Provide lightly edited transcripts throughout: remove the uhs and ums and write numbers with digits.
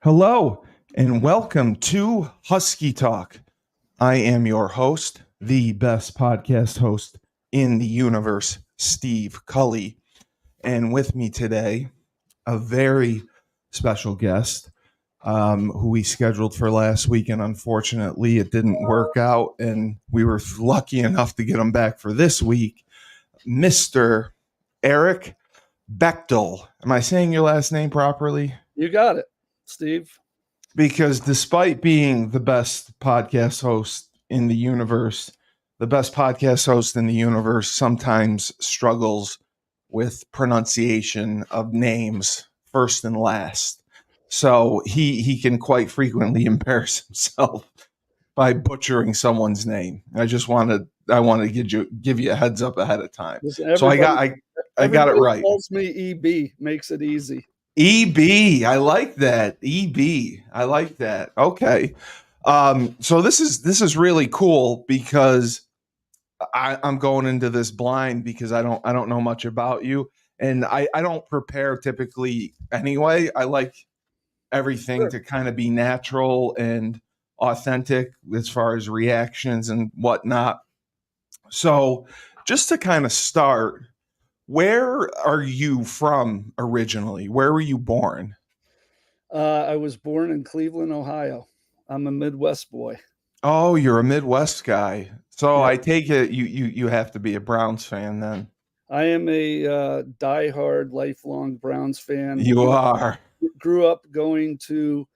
Hello, and welcome to Husky Talk. I am your host, the best podcast host in the universe, Steve Cully. And with me today, a very special guest who we scheduled for last week. And unfortunately, it didn't work out. And we were lucky enough to get him back for this week, Mr. Eric Bechtel. Am I saying your last name properly? You got it, Steve. Because despite being the best podcast host in the universe, the best podcast host in the universe sometimes struggles with pronunciation of names first and last. So he can quite frequently embarrass himself by butchering someone's name. I wanted to give you a heads up ahead of time. So I got it right. Calls me EB, makes it easy. EB, I like that. EB, I like that. Okay, so this is really cool because I'm going into this blind because I don't know much about you, and I don't prepare typically anyway. I like everything to kind of be natural and authentic as far as reactions and whatnot. So just to kind of start. Where are you from originally? Where were you born? I was born in Cleveland, Ohio. I'm a Midwest boy. Oh, you're a Midwest guy. So Yeah. I take it you have to be a Browns fan then. I am a diehard, lifelong Browns fan. You are. Grew up going to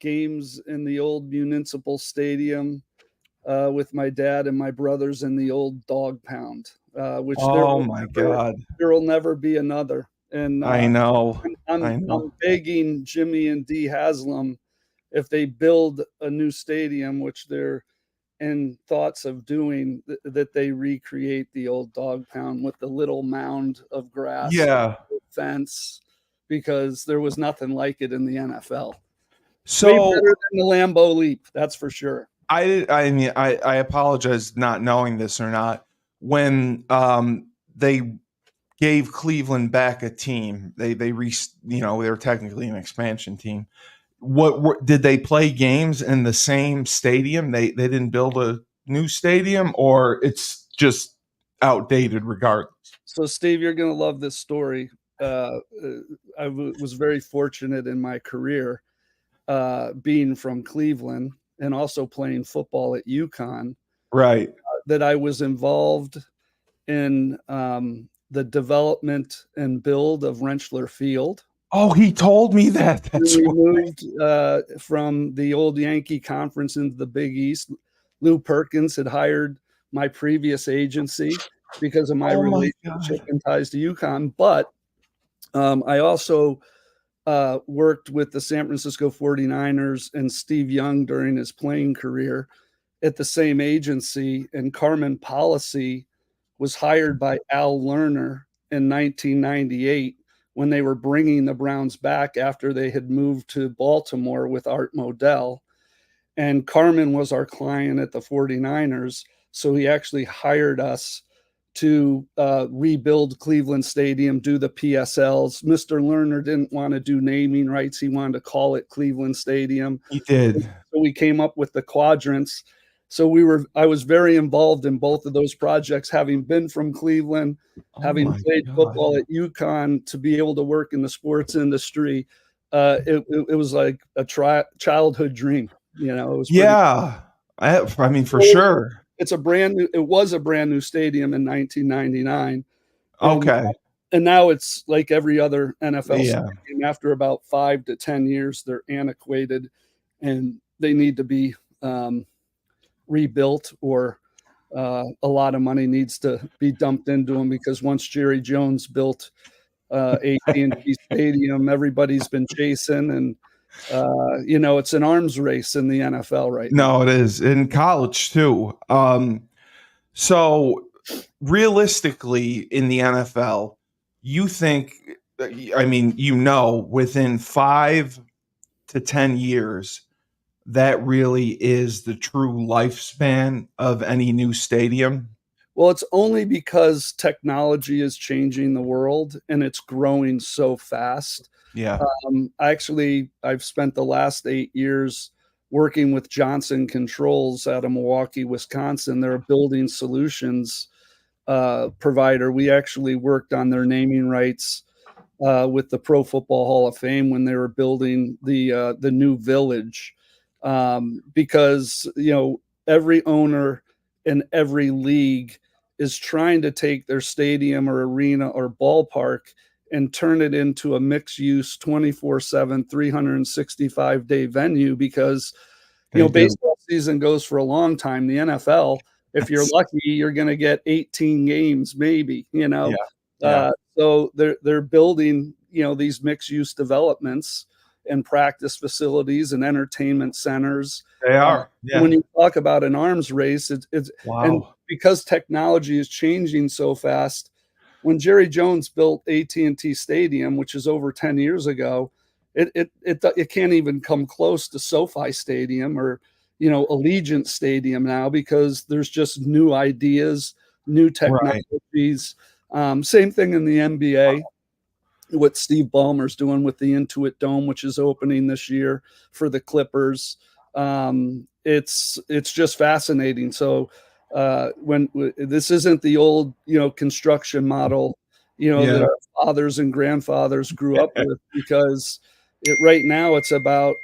games in the old municipal stadium with my dad and my brothers in the old dog pound. Which God, there will never be another. And I know. I'm begging Jimmy and Dee Haslam if they build a new stadium, which they're in thoughts of doing, that they recreate the old dog pound with the little mound of grass, fence, because there was nothing like it in the NFL. So way better than the Lambeau Leap, that's for sure. I apologize not knowing this or not. When they gave Cleveland back a team, they were technically an expansion team. What did they play games in the same stadium? They didn't build a new stadium, or it's just outdated regardless. So Steve, you're going to love this story. I was very fortunate in my career being from Cleveland and also playing football at UCONN, right? That I was involved in the development and build of Rentschler Field. Oh, he told me that. We moved from the old Yankee Conference into the Big East. Lou Perkins had hired my previous agency because of my relationship and ties to UConn. But I also worked with the San Francisco 49ers and Steve Young during his playing career at the same agency. And Carmen Policy was hired by Al Lerner in 1998 when they were bringing the Browns back after they had moved to Baltimore with Art Modell. And Carmen was our client at the 49ers. So he actually hired us to rebuild Cleveland Stadium, do the PSLs. Mr. Lerner didn't want to do naming rights. He wanted to call it Cleveland Stadium. He did. So we came up with the quadrants. So I was very involved in both of those projects, having been from Cleveland, having played football at UConn, to be able to work in the sports industry. It was like a childhood dream. It was I mean, for sure. It was a brand new stadium in 1999. Okay. And now it's like every other NFL stadium. After about 5 to 10 years, they're antiquated and they need to be rebuilt, or a lot of money needs to be dumped into them, because once Jerry Jones built AT&T Stadium, everybody's been chasing, and it's an arms race in the NFL right now. No, it is in college too. So realistically, in the NFL, you think, within 5 to 10 years, that really is the true lifespan of any new stadium? Well, it's only because technology is changing the world and it's growing so fast. Yeah. I've spent the last 8 years working with Johnson Controls out of Milwaukee, Wisconsin. They're a building solutions provider. We actually worked on their naming rights with the Pro Football Hall of Fame when they were building the new village, because every owner in every league is trying to take their stadium or arena or ballpark and turn it into a mixed use 24/7 365-day venue, because They do. baseball season goes for a long time. The NFL, if you're That's, lucky, you're going to get 18 games, maybe. yeah. Yeah. So they're building these mixed use developments and practice facilities and entertainment centers. They Uh, are. when Yeah. you talk about an arms race, it's and Wow. because technology is changing so fast. When Jerry Jones built AT&T Stadium, which is over 10 years ago, it can't even come close to SoFi Stadium or Allegiant Stadium now, because there's just new ideas, new Right. technologies. Same thing in the NBA, what Steve Ballmer's doing with the Intuit Dome, which is opening this year for the Clippers. It's just fascinating. So when this isn't the old construction model that Yeah. our fathers and grandfathers grew up with, because right now it's about,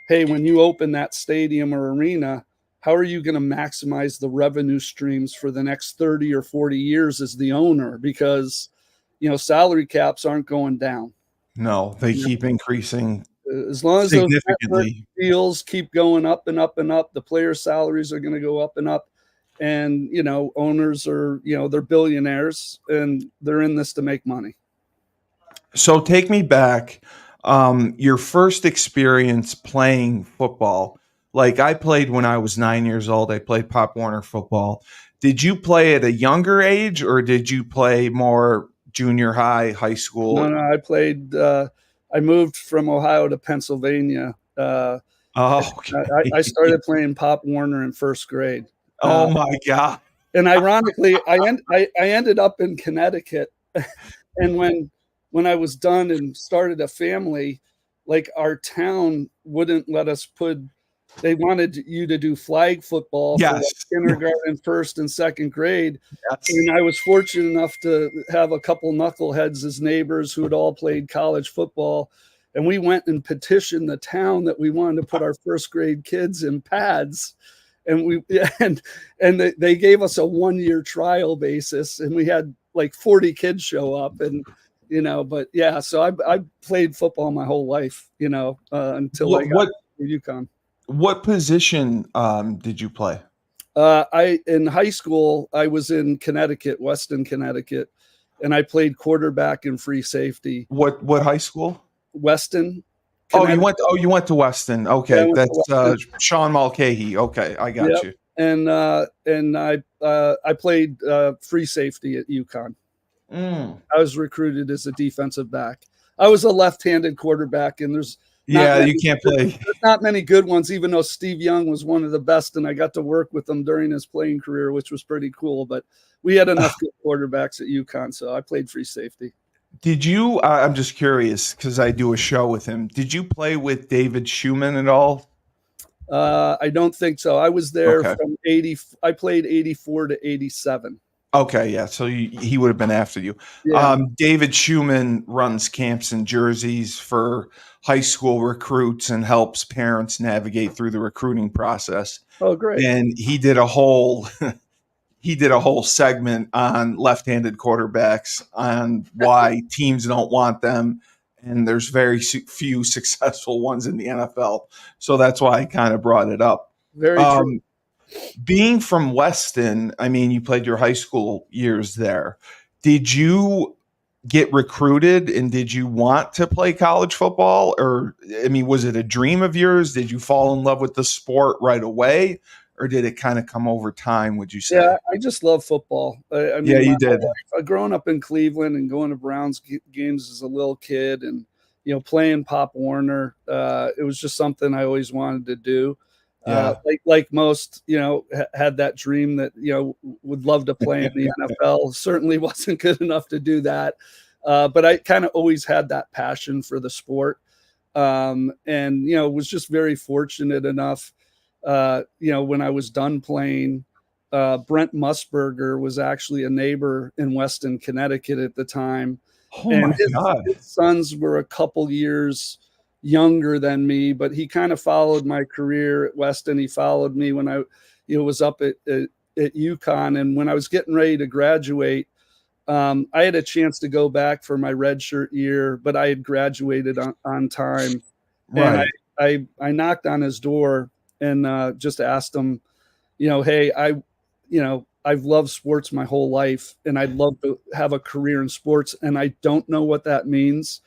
hey, when you open that stadium or arena, how are you going to maximize the revenue streams for the next 30 or 40 years as the owner? Because salary caps aren't going down. No, they keep increasing As long as those network significantly. deals keep going up and up and up, the player salaries are going to go up and up. And owners are they're billionaires and they're in this to make money. So take me back. Your first experience playing football. Like I played when I was 9 years old. I played Pop Warner football. Did you play at a younger age, or did you play more junior high, high No, school? no, I played. I moved from Ohio to Pennsylvania. Oh, okay. I started playing Pop Warner in first grade. Oh my God. And ironically, I ended up in Connecticut. And when I was done and started a family, like our town wouldn't let us put. They wanted you to do flag football for like Yes. kindergarten, first and second grade. Yes. And I was fortunate enough to have a couple knuckleheads as neighbors who had all played college football. And we went and petitioned the town that we wanted to put our first grade kids in pads. And they gave us a 1-year trial basis, and we had like 40 kids show up. And but yeah, so I played football my whole life, until I What got what to UConn. what position did you play? I in high school I was in Connecticut, Weston, Connecticut, and I played quarterback and free safety. What high school? Weston, Connecticut. You went to Weston. Yeah, I Okay, went to that's Weston. Sean Mulcahy. Okay, I got Yep. you. And I played free safety at UConn. Mm. I was recruited as a defensive back. I was a left-handed quarterback, and not Yeah, many, you can't play. there's not many good ones, even though Steve Young was one of the best, and I got to work with him during his playing career, which was pretty cool. But we had enough good quarterbacks at UConn, so I played free safety. Did you? I'm just curious because I do a show with him. Did you play with David Schuman at all? I don't think so. I was there Okay. from 80. I played 84 to 87. Okay, yeah. So he would have been after you. Yeah. David Schuman runs camps and jerseys for high school recruits and helps parents navigate through the recruiting process. Oh, great. And he did a whole segment on left-handed quarterbacks, on why teams don't want them, and there's very few successful ones in the NFL. So that's why I kind of brought it up. Very true. Being from Weston, I mean, you played your high school years there. Did you get recruited and did you want to play college football? Or, I mean, was it a dream of yours? Did you fall in love with the sport right away? Or did it kind of come over time, would you say? Yeah, I just love football. I Yeah, mean, you did. growing up in Cleveland and going to Browns games as a little kid, and playing Pop Warner, it was just something I always wanted to do. Yeah. Like most, had that dream that would love to play in the NFL. Certainly wasn't good enough to do that. But I kind of always had that passion for the sport. And, was just very fortunate enough, when I was done playing, Brent Musburger was actually a neighbor in Weston, Connecticut at the time. Oh And my his God. sons were a couple years younger than me, but he kind of followed my career at Weston. He followed me when I, was up at UConn. And when I was getting ready to graduate, I had a chance to go back for my redshirt year, but I had graduated on time. And Right. I knocked on his door and just asked him, hey, I've loved sports my whole life, and I'd love to have a career in sports, and I don't know what that means,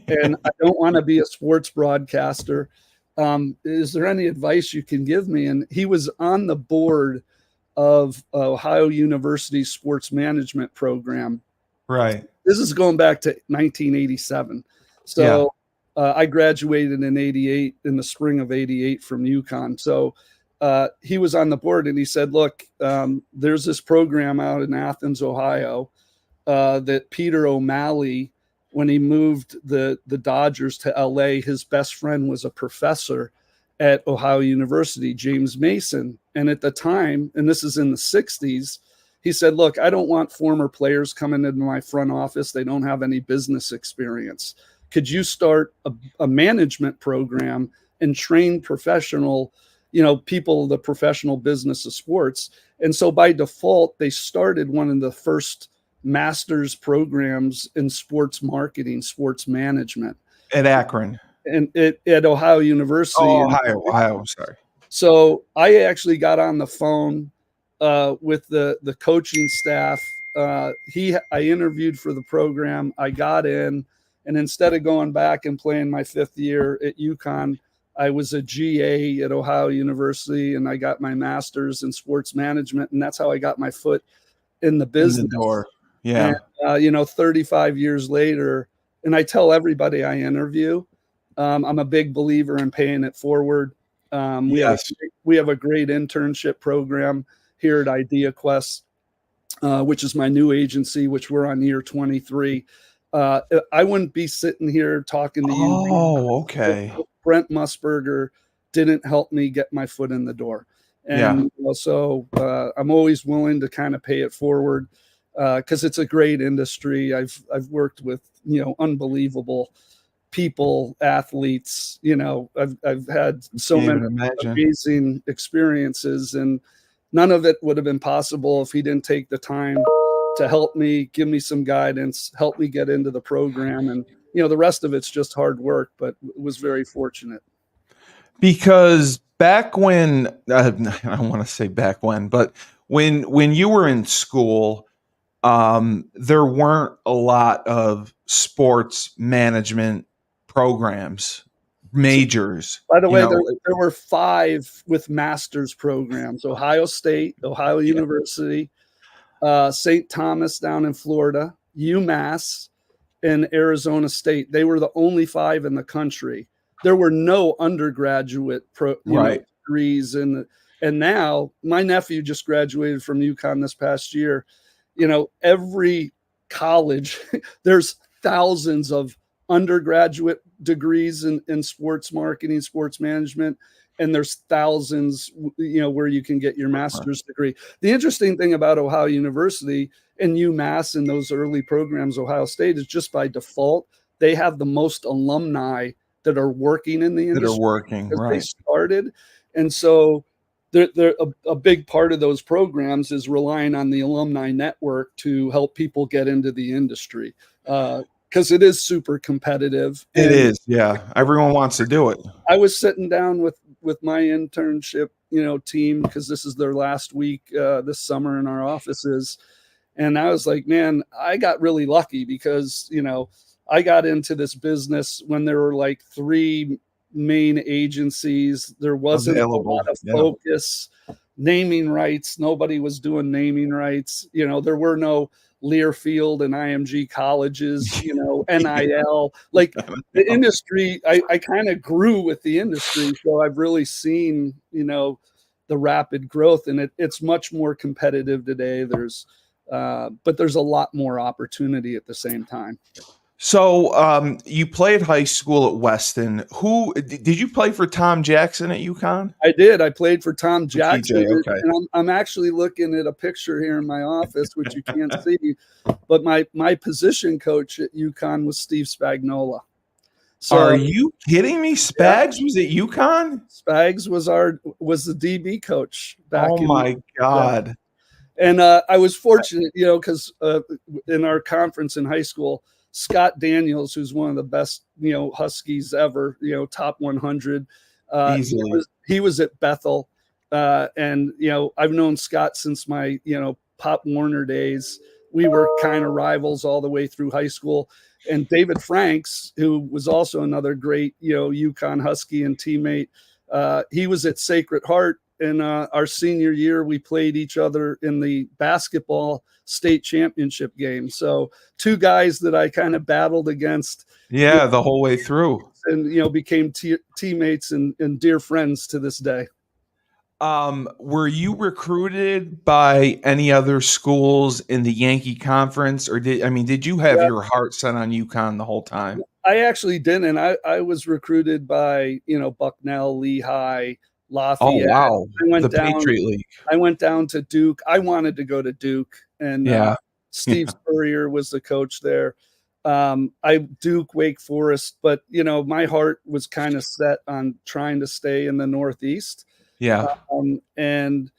and I don't want to be a sports broadcaster. Is there any advice you can give me? And he was on the board of Ohio University's sports management program. Right. This is going back to 1987. Yeah. So I graduated in 88, in the spring of 88 from UConn. So he was on the board and he said, look, there's this program out in Athens, Ohio, that Peter O'Malley, when he moved the Dodgers to LA, his best friend was a professor at Ohio University, James Mason. And at the time, and this is in the 60s, he said, look, I don't want former players coming into my front office. They don't have any business experience. Could you start a management program and train professional, people, the professional business of sports? And so by default, they started one of the first master's programs in sports marketing, sports management. At Akron. And at Ohio University. Oh, Ohio. I'm sorry. So I actually got on the phone with the coaching staff. I interviewed for the program. I got in, and instead of going back and playing my 5th year at UConn, I was a GA at Ohio University, and I got my master's in sports management, and that's how I got my foot in the business. In the door. Yeah. And, 35 years later, and I tell everybody I interview, I'm a big believer in paying it forward. We have a great internship program here at IdeaQuest, which is my new agency, which we're on year 23. I wouldn't be sitting here talking to you. Oh, okay. Brent Musburger didn't help me get my foot in the door. And so I'm always willing to kind of pay it forward because it's a great industry. I've worked with, unbelievable people, athletes, I've had so many amazing experiences, and none of it would have been possible if he didn't take the time to help me, give me some guidance, help me get into the program. And, the rest of it's just hard work, but was very fortunate. Because back when, I don't want to say back when, but when you were in school, there weren't a lot of sports management programs, majors. By the way, there were 5 with master's programs: Ohio State, Ohio University, St. Thomas down in Florida, UMass, and Arizona State. They were the only 5 in the country. There were no undergraduate degrees. And now my nephew just graduated from UConn this past year. Every college, there's thousands of undergraduate degrees in sports marketing, sports management, and there's thousands, where you can get your master's degree. The interesting thing about Ohio University and UMass and those early programs, Ohio State, is just by default, they have the most alumni that are working in the industry. That are working, right. They started. And so a big part of those programs is relying on the alumni network to help people get into the industry. Because it is super competitive. It is, yeah. Everyone wants to do it. I was sitting down with my internship, team, because this is their last week this summer in our offices. And I was like, man, I got really lucky because, I got into this business when there were like 3 main agencies. There wasn't a lot of focus. Naming rights. Nobody was doing naming rights. There were no Learfield and IMG colleges, NIL, like the industry. I kind of grew with the industry. So I've really seen, the rapid growth, and it's much more competitive today. There's But there's a lot more opportunity at the same time. So you played high school at Weston. Who did you play for? Tom Jackson at UConn? I did. I played for Tom Jackson, TJ, okay. and I'm actually looking at a picture here in my office, which you can't see. But my position coach at UConn was Steve Spagnuolo. So, are you kidding me? Spags was at UConn? Spags was the DB coach back. Oh my God. Yeah. And I was fortunate, because in our conference in high school, Scott Daniels, who's one of the best, Huskies ever, top 100, he was at Bethel. And, I've known Scott since my, Pop Warner days. We were kind of rivals all the way through high school. And David Franks, who was also another great, UConn Husky and teammate, he was at Sacred Heart. In our senior year, we played each other in the basketball state championship game. So 2 guys that I kind of battled against. Yeah, the whole way through. And, became teammates and dear friends to this day. Were you recruited by any other schools in the Yankee Conference, or did you have your heart set on UConn the whole time? I actually didn't. I was recruited by, Bucknell, Lehigh, Lafayette. Oh wow! Patriot League. I went down to Duke. I wanted to go to Duke, and Steve Spurrier was the coach there. Duke, Wake Forest, but my heart was kind of set on trying to stay in the Northeast. Yeah, and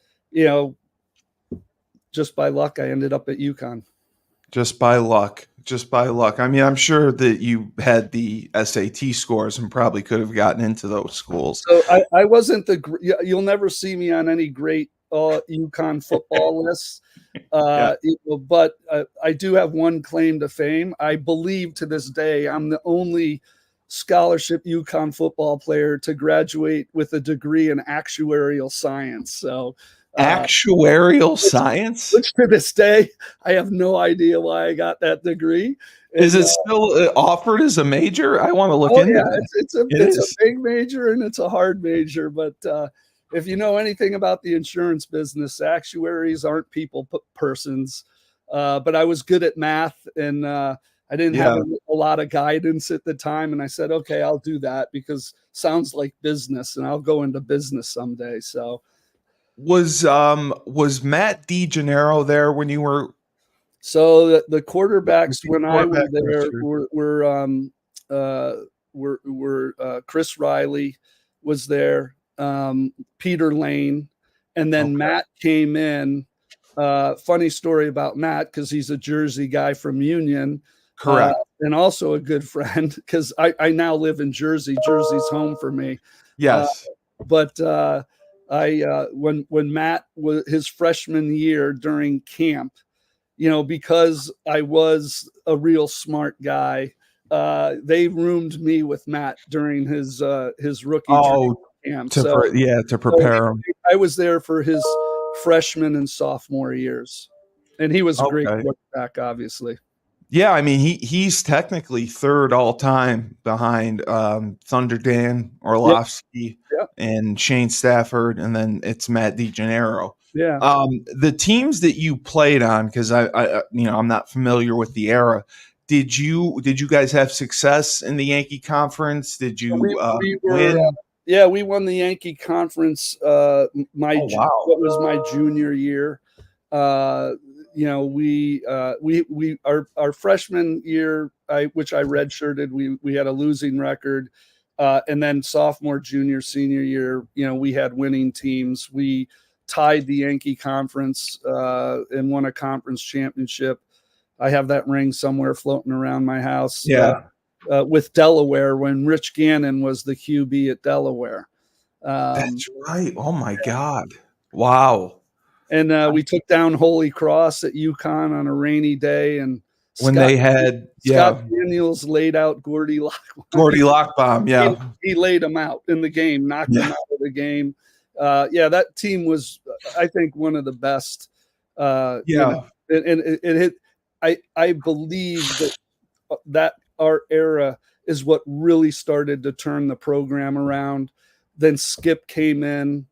just by luck, I ended up at UConn. Just by luck. I mean, I'm sure that you had the SAT scores and probably could have gotten into those schools. So I wasn't you'll never see me on any great UConn football lists. But I do have one claim to fame. I believe to this day I'm the only scholarship UConn football player to graduate with a degree in actuarial science. So actuarial science, which to this day I have no idea why I got that degree. Is it still offered as a major? I want to look into that. It's a big major and it's a hard major, but if you know anything about the insurance business, actuaries aren't people persons. But I was good at math, and I didn't have a lot of guidance at the time. And I said, okay, I'll do that because sounds like business, and I'll go into business someday. So was Matt DeGennaro there when you were? So the quarterbacks when I was there were Chris Riley was there, Peter Lane, and then Matt came in. Funny story about Matt because he's a Jersey guy from Union, correct, and also a good friend because I now live in Jersey. Jersey's home for me. Yes, but when Matt was his freshman year during camp. Because I was a real smart guy, they roomed me with Matt during his rookie camp. To prepare him. I was there for his freshman and sophomore years, and he was a great quarterback, obviously. Yeah, I mean he's technically third all time behind Thunder Dan Orlovsky and Shane Stafford, and then it's Matt DeGennaro. Yeah. The teams that you played on, because I'm not familiar with the era. Did you guys have success in the Yankee Conference? Did you win? We won the Yankee Conference. What was my junior year? Our freshman year, which I redshirted, we had a losing record, and then sophomore, junior, senior year, we had winning teams. We tied the Yankee Conference and won a conference championship. I have that ring somewhere floating around my house. With Delaware when Rich Gannon was the QB at Delaware. That's right. Oh my God! Wow. And we took down Holy Cross at UConn on a rainy day, and Scott Daniels laid out Gordy Lockbaum. He laid him out in the game, knocked him out of the game. That team was, I think, one of the best. I believe that our era is what really started to turn the program around. Then Skip came in,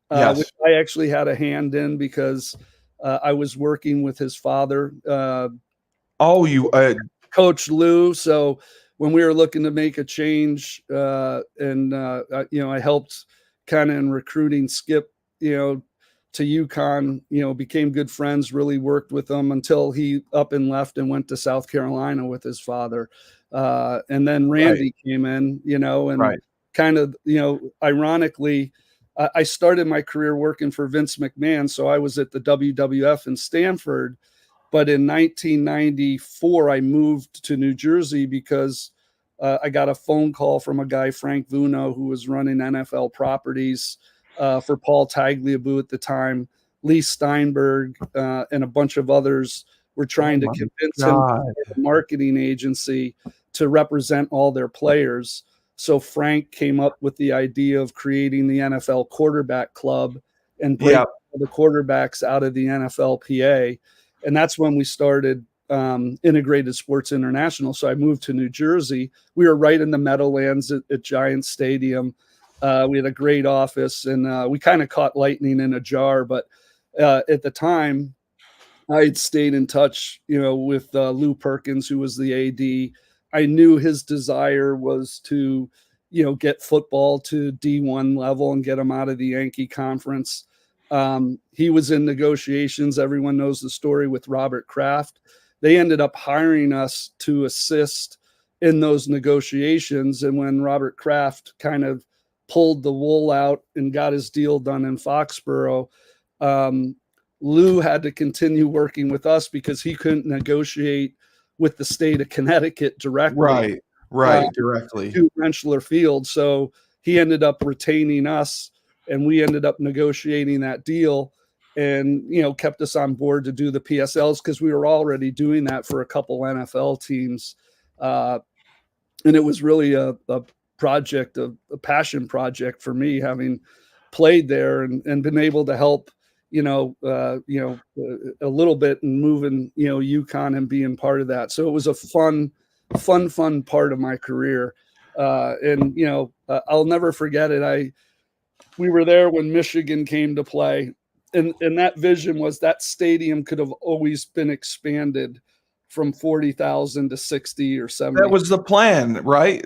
which I actually had a hand in because I was working with his father, Oh, you Coach Lou. So when we were looking to make a change, and I helped kind of in recruiting Skip, to UConn, became good friends, really worked with him until he up and left and went to South Carolina with his father. And then Randy came in, and kind of, ironically, I started my career working for Vince McMahon. So I was at the WWF in Stanford. But in 1994, I moved to New Jersey because I got a phone call from a guy, Frank Vuno, who was running NFL properties for Paul Tagliabue at the time. Lee Steinberg and a bunch of others were trying to convince him to get a marketing agency to represent all their players. So Frank came up with the idea of creating the NFL Quarterback Club and break the quarterbacks out of the NFLPA. And that's when we started Integrated Sports International. So I moved to New Jersey. We were right in the Meadowlands at Giants Stadium. We had a great office, and we kind of caught lightning in a jar. But at the time, I had stayed in touch, with Lou Perkins, who was the AD. I knew his desire was to, get football to D1 level and get them out of the Yankee Conference. He was in negotiations. Everyone knows the story with Robert Kraft. They ended up hiring us to assist in those negotiations. And when Robert Kraft kind of pulled the wool out and got his deal done in Foxborough, Lou had to continue working with us because he couldn't negotiate with the state of Connecticut directly. Directly to Rentschler Field. So he ended up retaining us, and we ended up negotiating that deal and, kept us on board to do the PSLs because we were already doing that for a couple NFL teams. And it was really a project, a passion project for me, having played there and been able to help, a little bit and moving, UConn and being part of that. So it was a fun part of my career. And I'll never forget it. We were there when Michigan came to play, and that vision was that stadium could have always been expanded from 40,000 to 60 or 70. That was the plan, right?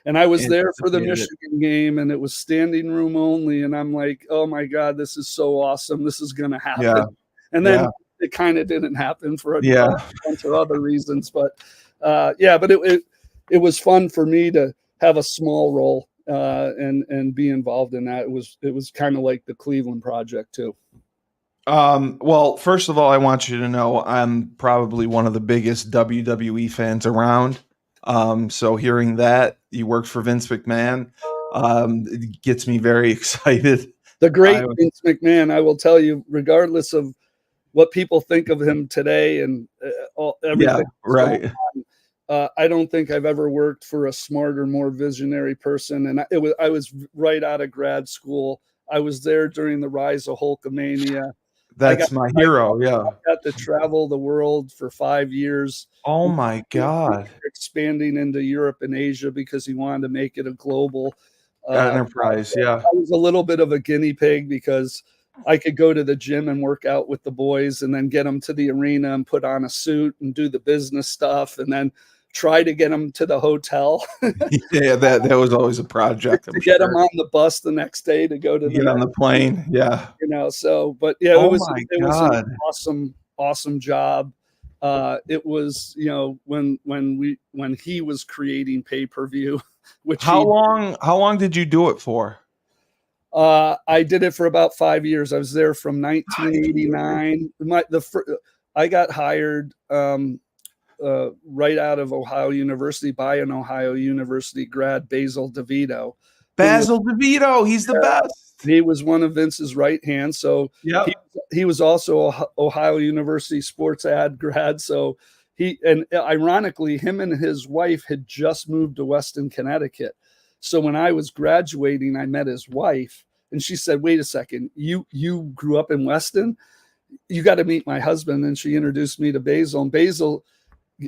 And I was there for the Michigan game, and it was standing room only. And I'm like, oh my God, this is so awesome. This is going to happen. Yeah. And then it kind of didn't happen for a bunch of other reasons. But but it was fun for me to have a small role and be involved in that. It was kind of like the Cleveland project too. Well, first of all, I want you to know I'm probably one of the biggest WWE fans around. So hearing that you worked for Vince McMahon, it gets me very excited. The great Vince McMahon, I will tell you, regardless of what people think of him today and everything. I don't think I've ever worked for a smarter, more visionary person. And I was right out of grad school. I was there during the rise of Hulkamania. That's my hero. I got to travel the world for 5 years. Oh my God. Expanding into Europe and Asia because he wanted to make it a global enterprise. I was a little bit of a guinea pig because I could go to the gym and work out with the boys and then get them to the arena and put on a suit and do the business stuff and then try to get them to the hotel. Yeah, that was always a project. To get them on the bus the next day to go to get on the plane. Yeah. So, but yeah, it was an awesome job. It was, when he was creating pay-per-view, which how long did you do it for? I did it for about 5 years. I was there from 1989. I got hired right out of Ohio University by an Ohio University grad, Basil DeVito. DeVito, he's the best. He was one of Vince's right hand. So he was also a Ohio University sports ad grad. So ironically, him and his wife had just moved to Weston, Connecticut. So when I was graduating, I met his wife and she said, wait a second, you grew up in Weston? You got to meet my husband. And she introduced me to Basil. And Basil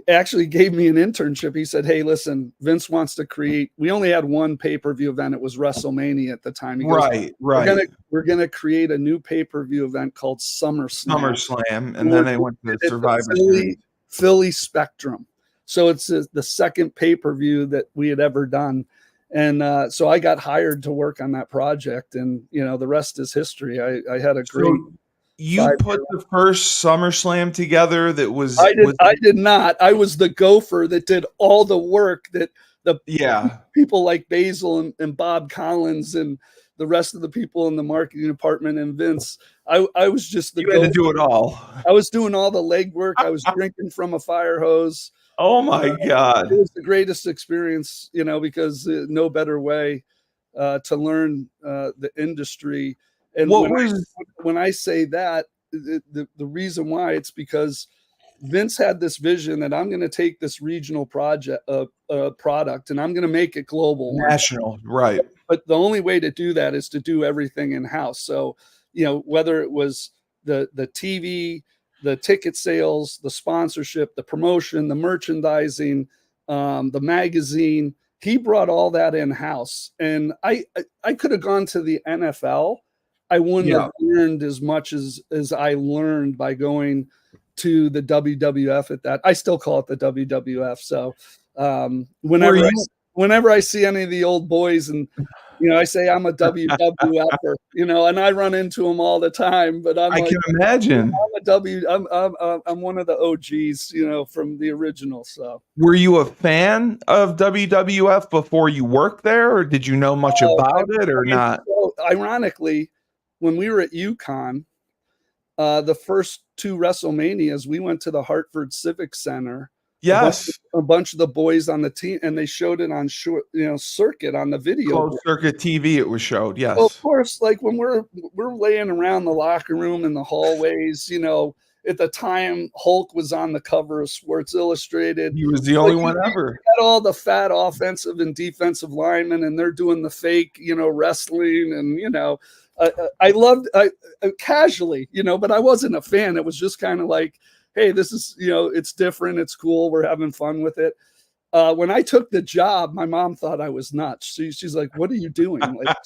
actually gave me an internship. He said, "Hey, listen, Vince wants to create." We only had one pay-per-view event. It was WrestleMania at the time. He goes, Right. we're gonna create a new pay-per-view event called SummerSlam. SummerSlam, and then they went to the Survivor Series. Philly Spectrum. So it's the second pay-per-view that we had ever done. And so I got hired to work on that project, and the rest is history. I had a great. So you put the first SummerSlam together. That was I did not. I was the gopher that did all the work that the people like Basil and Bob Collins and the rest of the people in the marketing department and Vince. I was just the. You had to do it all. I was doing all the legwork. I was drinking from a fire hose. Oh my God! It was the greatest experience, because no better way to learn the industry. And when I say that, the reason why, it's because Vince had this vision that I'm going to take this regional product and I'm going to make it global, national, right? But the only way to do that is to do everything in house. So, whether it was the TV, the ticket sales, the sponsorship, the promotion, the merchandising, the magazine, he brought all that in house. And I could have gone to the NFL. I wouldn't have learned as much as I learned by going to the WWF at that. I still call it the WWF. So whenever I see any of the old boys and I say I'm a WWFer, and I run into them all the time. But I can imagine I'm one of the OGs, from the original. So, were you a fan of WWF before you worked there, or did you know much about it, or not? So, ironically, when we were at UCONN, the first two WrestleManias, we went to the Hartford Civic Center. Yes, a bunch of the boys on the team, and they showed it on circuit on the video. Closed circuit TV. It was showed. Yes, well, of course. Like when we're laying around the locker room in the hallways, at the time Hulk was on the cover of Sports Illustrated. He was the only one ever. Had all the fat offensive and defensive linemen, and they're doing the fake, wrestling, and I loved casually, but I wasn't a fan. It was just kind of like, hey, this is, it's different. It's cool. We're having fun with it. When I took the job, my mom thought I was nuts. She's like, what are you doing? Like,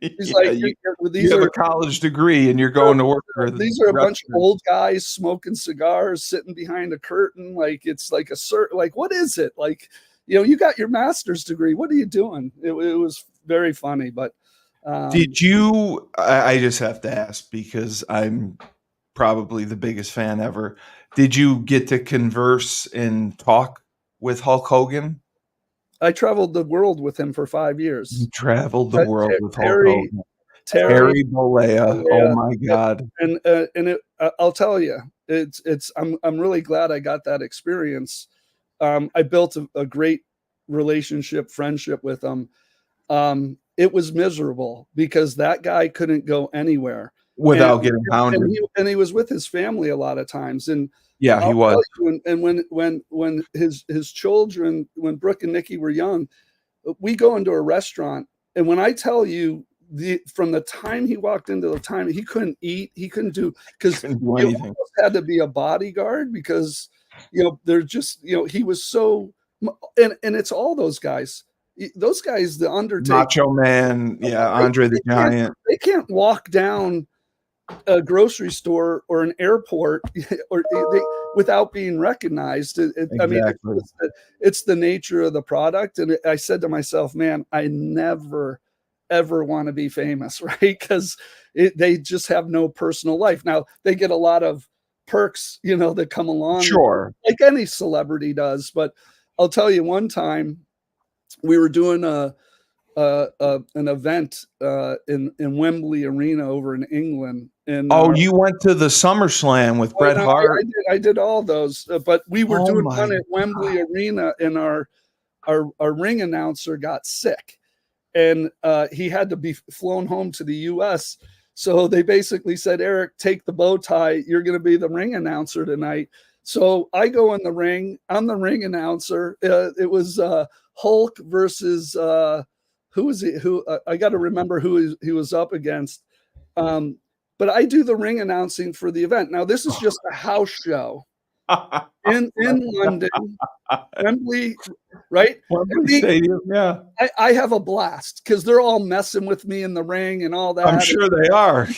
she's like, you have a college degree and you're going to work for these are a bunch of old guys smoking cigars, sitting behind a curtain. Like, it's like like, what is it? Like, you got your master's degree. What are you doing? It was very funny, but did you, I just have to ask because I'm probably the biggest fan ever. Did you get to converse and talk with Hulk Hogan? I traveled the world with him for 5 years. You traveled the world with Hulk Hogan. Terry Bollea. Oh my God! And I'll tell you, I'm really glad I got that experience. I built a great friendship with him. It was miserable because that guy couldn't go anywhere without getting hounded. And he was with his family a lot of times. And he was. And when his children, when Brooke and Nikki were young, we go into a restaurant, and when I tell you, from the time he walked into the time he couldn't eat, he couldn't do, because he had to be a bodyguard because they're just he was so, and it's all those guys. Those guys, the Undertaker, Macho Man, Andre the Giant. They can't walk down a grocery store or an airport without being recognized. Exactly. I mean, it's the nature of the product. And I said to myself, man, I never, ever want to be famous, right? Because they just have no personal life. Now, they get a lot of perks, that come along. Sure. Like any celebrity does. But I'll tell you, one time, we were doing an event in Wembley Arena over in England. And you went to the SummerSlam with Bret Hart? I did all those, but we were doing one at Wembley Arena, and our ring announcer got sick, and he had to be flown home to the U.S. So they basically said, Eric, take the bow tie. You're going to be the ring announcer tonight. So I go in the ring. I'm the ring announcer. It was Hulk versus who was he? I got to remember who he was up against. But I do the ring announcing for the event. Now this is just a house show. in London, Wembley, right? Wembley Stadium, yeah. I have a blast because they're all messing with me in the ring and all that. I'm sure they are.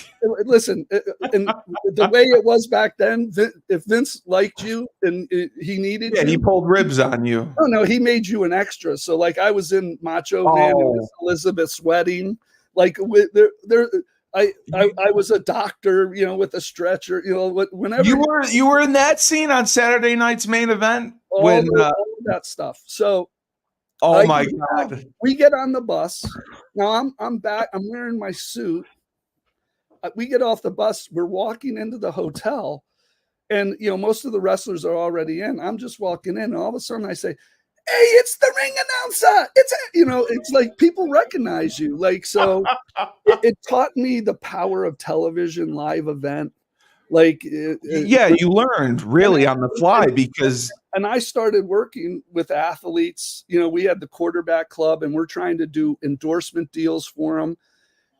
Listen, and the way it was back then, if Vince liked you and he needed you, he pulled ribs on you. Oh no, he made you an extra. So like I was in Macho Man and Elizabeth's wedding. Like I was a doctor, with a stretcher, whenever you were in that scene on Saturday night's Main Event all of that stuff. So oh my God. We get on the bus. Now I'm back. I'm wearing my suit. We get off the bus. We're walking into the hotel, and most of the wrestlers are already in. I'm just walking in, and all of a sudden I say, "Hey, it's the ring announcer!" It's like people recognize you. Like so, it taught me the power of television live event. Like you learned really on the fly because. And I started working with athletes. We had the quarterback club, and we're trying to do endorsement deals for them.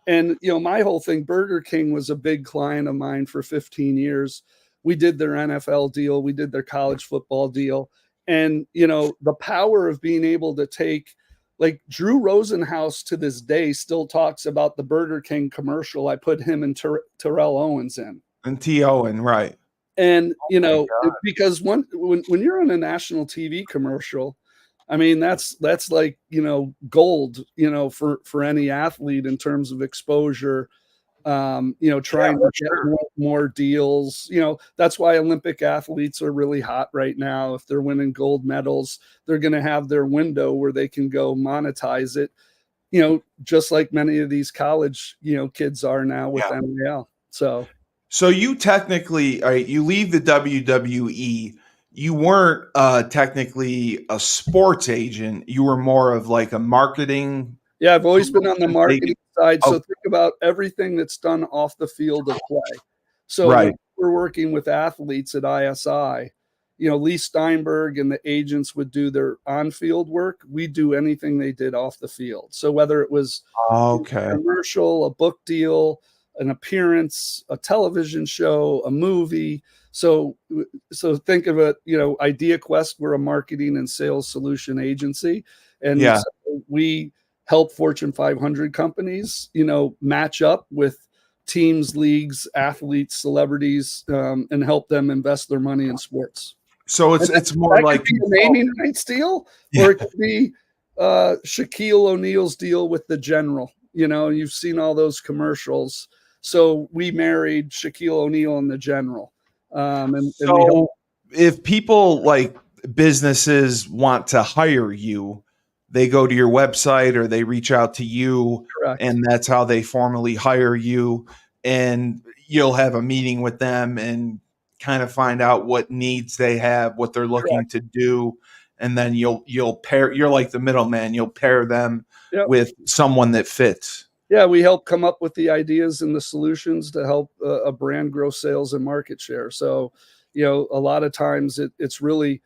And, my whole thing, Burger King was a big client of mine for 15 years. We did their NFL deal. We did their college football deal. And, the power of being able to take, like Drew Rosenhaus to this day still talks about the Burger King commercial I put him and Terrell Owens in. And T. Owen, right. And, because when you're on a national TV commercial, I mean, that's like, gold, for any athlete in terms of exposure, trying to get more deals. That's why Olympic athletes are really hot right now. If they're winning gold medals, they're going to have their window where they can go monetize it, just like many of these college, kids are now with NIL. So you technically, you leave the WWE. You weren't technically a sports agent. You were more of like a marketing. Yeah, I've always been on the marketing side. So think about everything that's done off the field of play. So when we're working with athletes at ISI, Lee Steinberg and the agents would do their on-field work. We do anything they did off the field. So whether it was a commercial, a book deal, an appearance, a television show, a movie. So think of it, Idea Quest, we're a marketing and sales solution agency. And so we help Fortune 500 companies, match up with teams, leagues, athletes, celebrities, and help them invest their money in sports. So it's more like a naming rights deal, or it could be Shaquille O'Neal's deal with the General. You've seen all those commercials. So we married Shaquille O'Neal and the General. So if people like businesses want to hire you, they go to your website or they reach out to you. Correct. And that's how they formally hire you. And you'll have a meeting with them and kind of find out what needs they have, what they're looking to do. And then you'll pair, you're like the middleman. You'll pair them with someone that fits. Yeah, we help come up with the ideas and the solutions to help a brand grow sales and market share. So, a lot of times it's really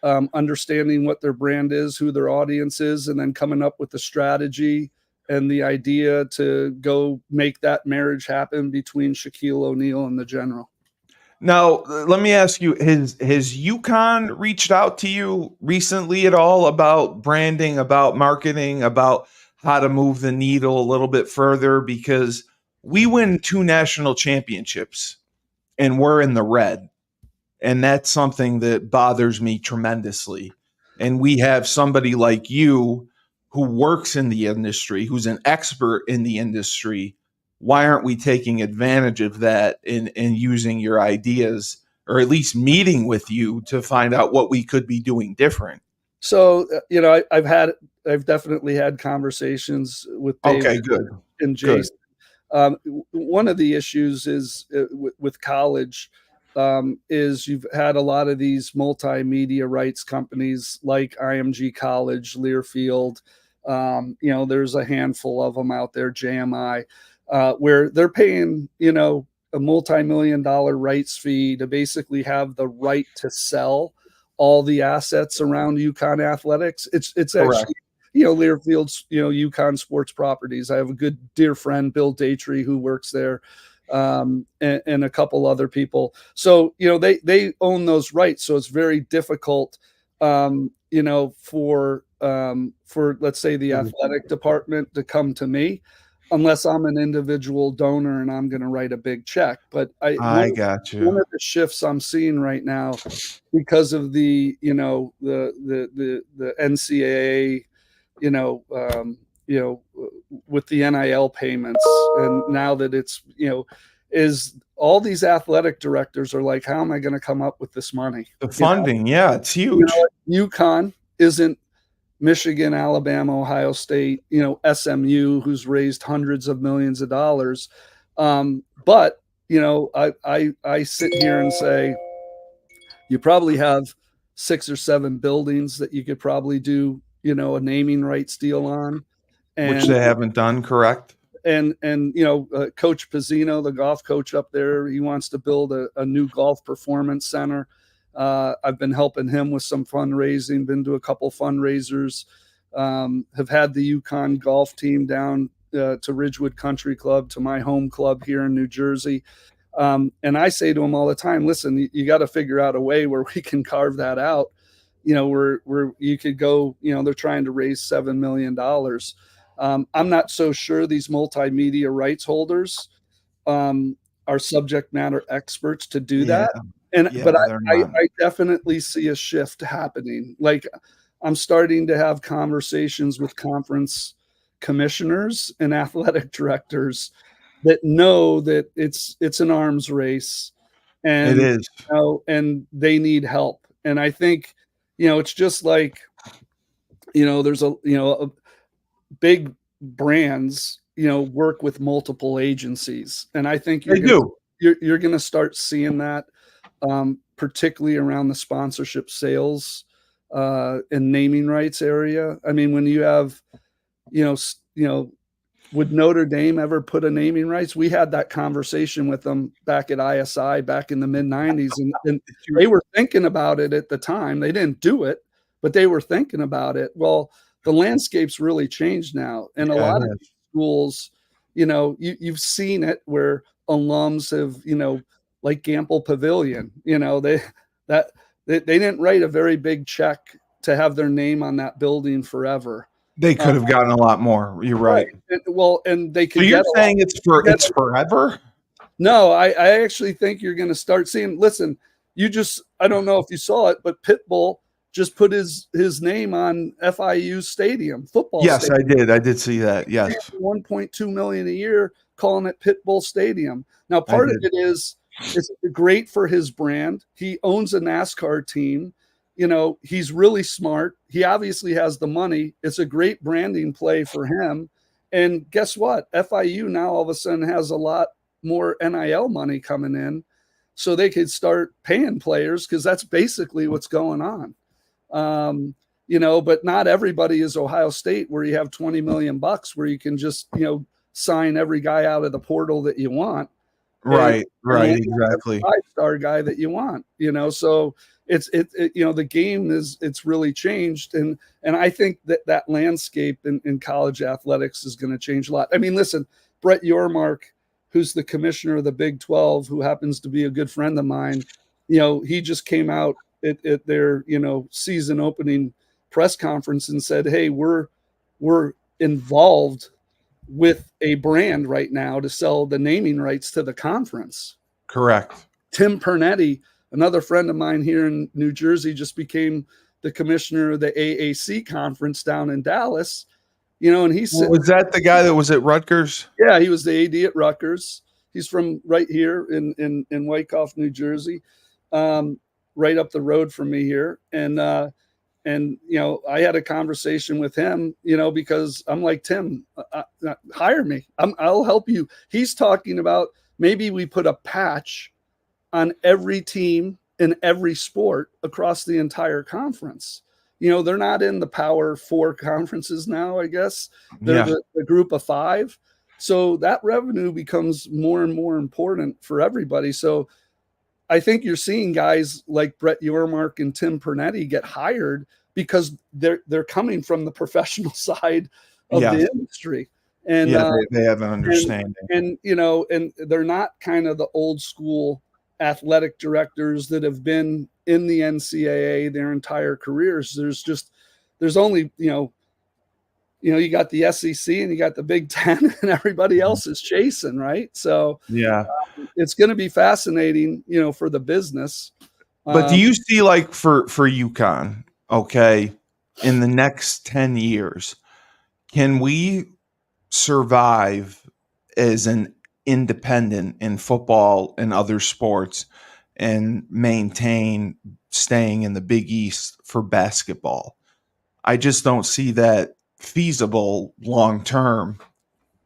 understanding what their brand is, who their audience is, and then coming up with the strategy and the idea to go make that marriage happen between Shaquille O'Neal and the General. Now, let me ask you, has UCONN reached out to you recently at all about branding, about marketing, about how to move the needle a little bit further? Because we win 2 national championships and we're in the red. And that's something that bothers me tremendously. And we have somebody like you who works in the industry, who's an expert in the industry. Why aren't we taking advantage of that and using your ideas, or at least meeting with you to find out what we could be doing different? So, I've definitely had conversations with David and Jason. One of the issues is with college is you've had a lot of these multimedia rights companies like IMG College, Learfield. There's a handful of them out there, JMI, where they're paying, a multi-million-dollar rights fee to basically have the right to sell all the assets around UConn athletics. It's actually, Learfield's, UConn Sports Properties. I have a good dear friend, Bill Daytree, who works there. and a couple other people. So, they own those rights. So it's very difficult, for let's say the athletic department to come to me unless I'm an individual donor and I'm going to write a big check. But I got one you. of the shifts I'm seeing right now because of the NCAA, with the NIL payments, and now that it's is all these athletic directors are like, how am I going to come up with this money? The funding, yeah, it's huge. UConn isn't Michigan, Alabama, Ohio State, SMU, who's raised hundreds of millions of dollars. But I sit here and say, you probably have 6 or 7 buildings that you could probably do, a naming rights deal on, Which and they haven't done, correct? and Coach Pizzino, the golf coach up there, he wants to build a new golf performance center. I've been helping him with some fundraising, been to a couple fundraisers, have had the UConn golf team down to Ridgewood Country Club, to my home club here in New Jersey. And I say to them all the time, listen, you got to figure out a way where we can carve that out. Where you could go, they're trying to raise $7 million. I'm not so sure these multimedia rights holders are subject matter experts to do that. But I definitely see a shift happening. Like, I'm starting to have conversations with conference commissioners and athletic directors that know that it's an arms race, and It is. and they need help. And I think, it's just like, there's a big brands, work with multiple agencies. And I think you're going to start seeing that, particularly around the sponsorship sales and naming rights area. I mean, when you have, would Notre Dame ever put a naming rights? We had that conversation with them back at ISI back in the mid 90s. And they were thinking about it at the time. They didn't do it, but they were thinking about it. Well, the landscape's really changed now. And a lot of schools, you've seen it where alums have, like Gamble Pavilion, they didn't write a very big check to have their name on that building forever. They could have gotten a lot more. You're right. Well, and they could. So you're saying it's forever? No, I actually think you're going to start seeing. Listen, I don't know if you saw it, but Pitbull just put his name on FIU stadium football. Yes, stadium. I did see that. Yes, $1.2 million a year, calling it Pitbull Stadium. Now, part of it is it's great for his brand. He owns a NASCAR team. He's really smart. He obviously has the money. It's a great branding play for him. And guess what? FIU now all of a sudden has a lot more NIL money coming in, so they could start paying players, because that's basically what's going on. But not everybody is Ohio State, where you have $20 million where you can just, sign every guy out of the portal that you want. Right, exactly. 5-star guy that you want, so the game it's really changed. And I think that landscape in college athletics is going to change a lot. I mean, listen, Brett Yormark, who's the commissioner of the Big 12, who happens to be a good friend of mine, he just came out at their, season opening press conference and said, hey, we're involved with a brand right now to sell the naming rights to the conference. Correct. Tim Pernetti, another friend of mine here in New Jersey, just became the commissioner of the AAC conference down in Dallas. And he's was that the guy that was at Rutgers? Yeah, he was the AD at Rutgers. He's from right here in Wyckoff, New Jersey, right up the road from me here. And I had a conversation with him, because I'm like, Tim, hire me. I'll help you. He's talking about maybe we put a patch on every team in every sport across the entire conference. They're not in the Power 4 conferences now, I guess. They're the group of 5. So that revenue becomes more and more important for everybody. So I think you're seeing guys like Brett Yormark and Tim Pernetti get hired because they're coming from the professional side of the industry. And Yeah, they have an understanding. and they're not kind of the old school athletic directors that have been in the NCAA their entire careers. There's only you got the SEC and you got the Big Ten, and everybody else is chasing, right? So Yeah. it's going to be fascinating, for the business. But do you see, like, for UConn, okay, in the next 10 years, can we survive as an independent in football and other sports and maintain staying in the Big East for basketball? I just don't see that feasible long term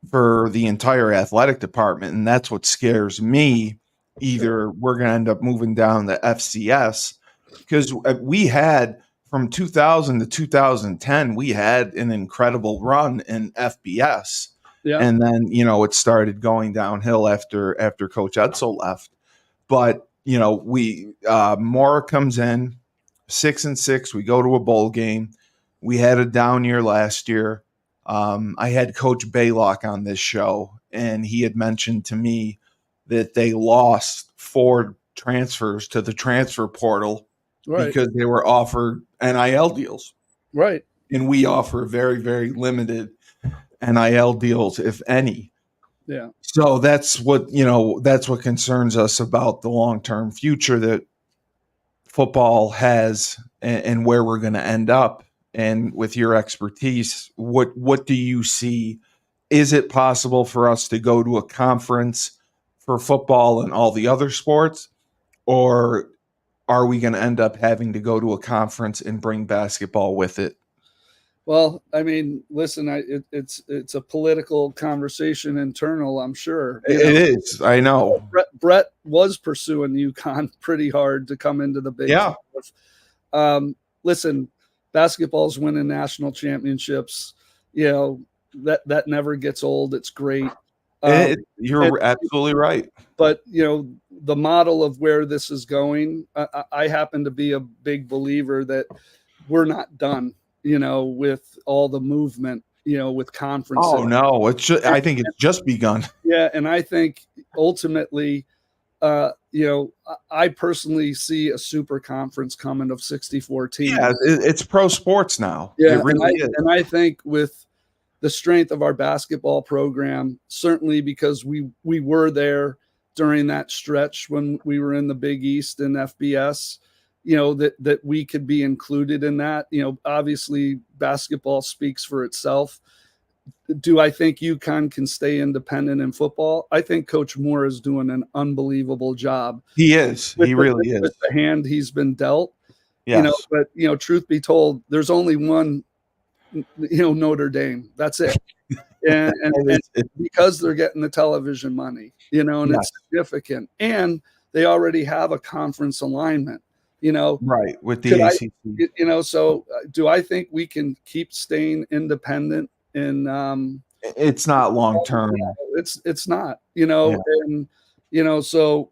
for the entire athletic department. And that's what scares me. Either we're going to end up moving down the FCS, because we had from 2000 to 2010, we had an incredible run in FBS. Yeah. And then, it started going downhill after Coach Edsel left. But, we Mora comes in 6-6. We go to a bowl game. We had a down year last year. I had Coach Baylock on this show, and he had mentioned to me that they lost 4 transfers to the transfer portal, Right. because they were offered NIL deals. Right. And we offer very, very limited NIL deals, if any. Yeah. So that's what concerns us about the long-term future that football has, and where we're going to end up. And with your expertise, what do you see? Is it possible for us to go to a conference for football and all the other sports, or are we going to end up having to go to a conference and bring basketball with it? Well, I mean, listen, it's a political conversation internal, I'm sure. It is. I know. Brett was pursuing UConn pretty hard to come into the Big 12. Listen, basketball's winning national championships. That never gets old. It's great. You're absolutely right. But the model of where this is going, I happen to be a big believer that we're not done. With all the movement, with conferences. Oh no, I think it's just begun. Yeah, and I think ultimately, I personally see a super conference coming of 64 teams. Yeah, it's pro sports now. Yeah, it really is. And I think with the strength of our basketball program, certainly because we were there during that stretch when we were in the Big East and FBS. That we could be included in that. Obviously basketball speaks for itself. Do I think UConn can stay independent in football? I think Coach Moore is doing an unbelievable job. He is. He really is. With the hand he's been dealt. Yes. But truth be told, there's only one, Notre Dame. That's it. And because they're getting the television money, and it's significant. And they already have a conference alignment. Right, with the ACC. So do I think we can keep staying independent? And it's not long term. It's not, and so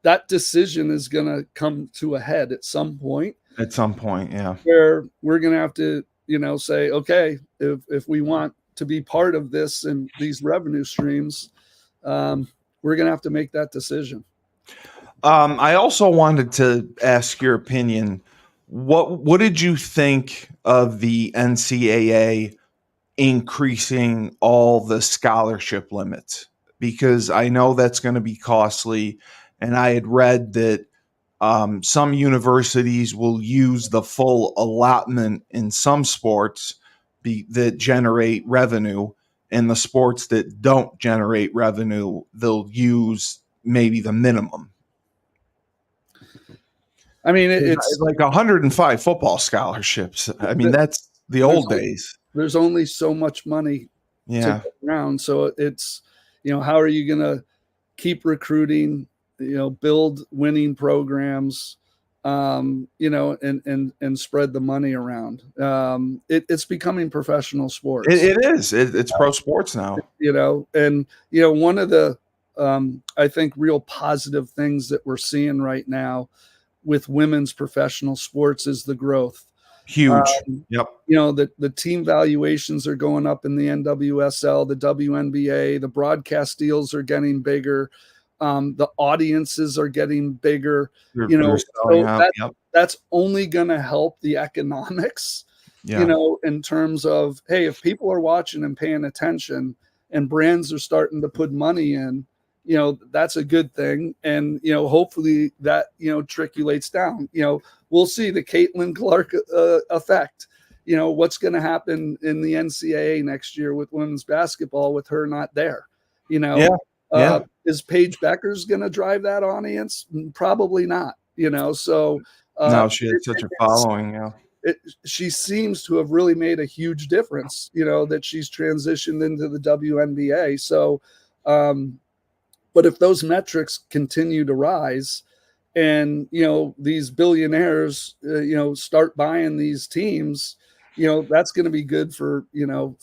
that decision is going to come to a head at some point. At some point, yeah. Where we're going to have to, say, okay, if we want to be part of this and these revenue streams, we're going to have to make that decision. I also wanted to ask your opinion. What did you think of the NCAA increasing all the scholarship limits? Because I know that's going to be costly, and I had read that some universities will use the full allotment in some sports that generate revenue, and the sports that don't generate revenue, they'll use maybe the minimum. I mean, it's like 105 football scholarships. I mean, that's the old days. There's only so much money to go around. So it's, how are you going to keep recruiting, build winning programs, and spread the money around. It's becoming professional sports. It is. It's pro sports now. And one of the I think real positive things that we're seeing right now with women's professional sports is the growth. Huge. Yep. The team valuations are going up in the NWSL, the WNBA, the broadcast deals are getting bigger. The audiences are getting bigger, They're selling so out. Yep. that's only going to help the economics, Yeah. in terms of, hey, if people are watching and paying attention and brands are starting to put money in, that's a good thing. And, hopefully that, trickulates down. We'll see the Caitlin Clark effect. What's going to happen in the NCAA next year with women's basketball with her not there? Is Paige Beckers going to drive that audience? Probably not. So no, she had such a following. Yeah. She seems to have really made a huge difference, that she's transitioned into the WNBA. So, but if those metrics continue to rise and, these billionaires, start buying these teams, that's going to be good for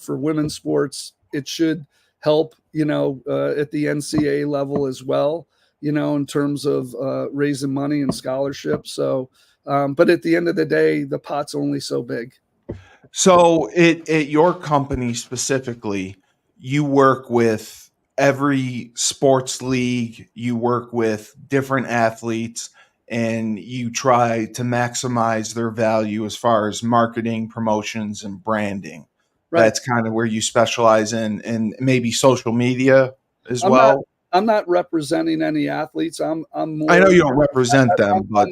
women's sports. It should help, at the NCAA level as well, in terms of raising money and scholarships. So, but at the end of the day, the pot's only so big. So at your company specifically, you work with every sports league, you work with different athletes, and you try to maximize their value as far as marketing, promotions, and branding. Right. That's kind of where you specialize in, and maybe social media as well. I'm not representing any athletes. I'm more. I know you don't represent them, but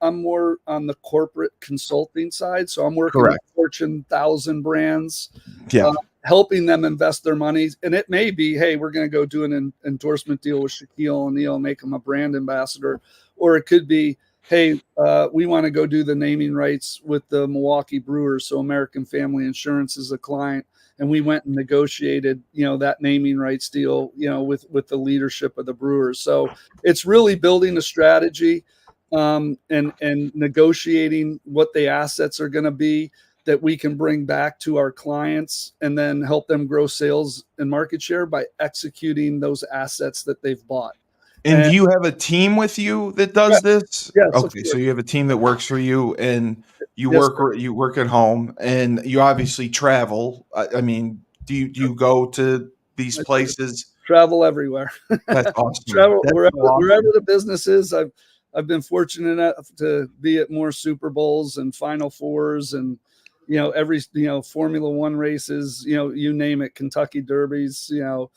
I'm more on the corporate consulting side. So I'm working correct. with Fortune 1000 brands, Yeah. Helping them invest their money. And it may be, hey, we're going to go do an endorsement deal with Shaquille O'Neal, make him a brand ambassador, or it could be, hey, we want to go do the naming rights with the Milwaukee Brewers. So American Family Insurance is a client. And we went and negotiated, that naming rights deal, with the leadership of the Brewers. So it's really building a strategy, and negotiating what the assets are going to be that we can bring back to our clients, and then help them grow sales and market share by executing those assets that they've bought. And do you have a team with you that does this? Yes. Okay, so you have a team that works for you, and you work at home, and you obviously travel. I mean, do you go to these places? Travel everywhere. That's awesome. Travel wherever the business is. I've been fortunate enough to be at more Super Bowls and Final Fours, and every Formula One races, you name it, Kentucky Derbies.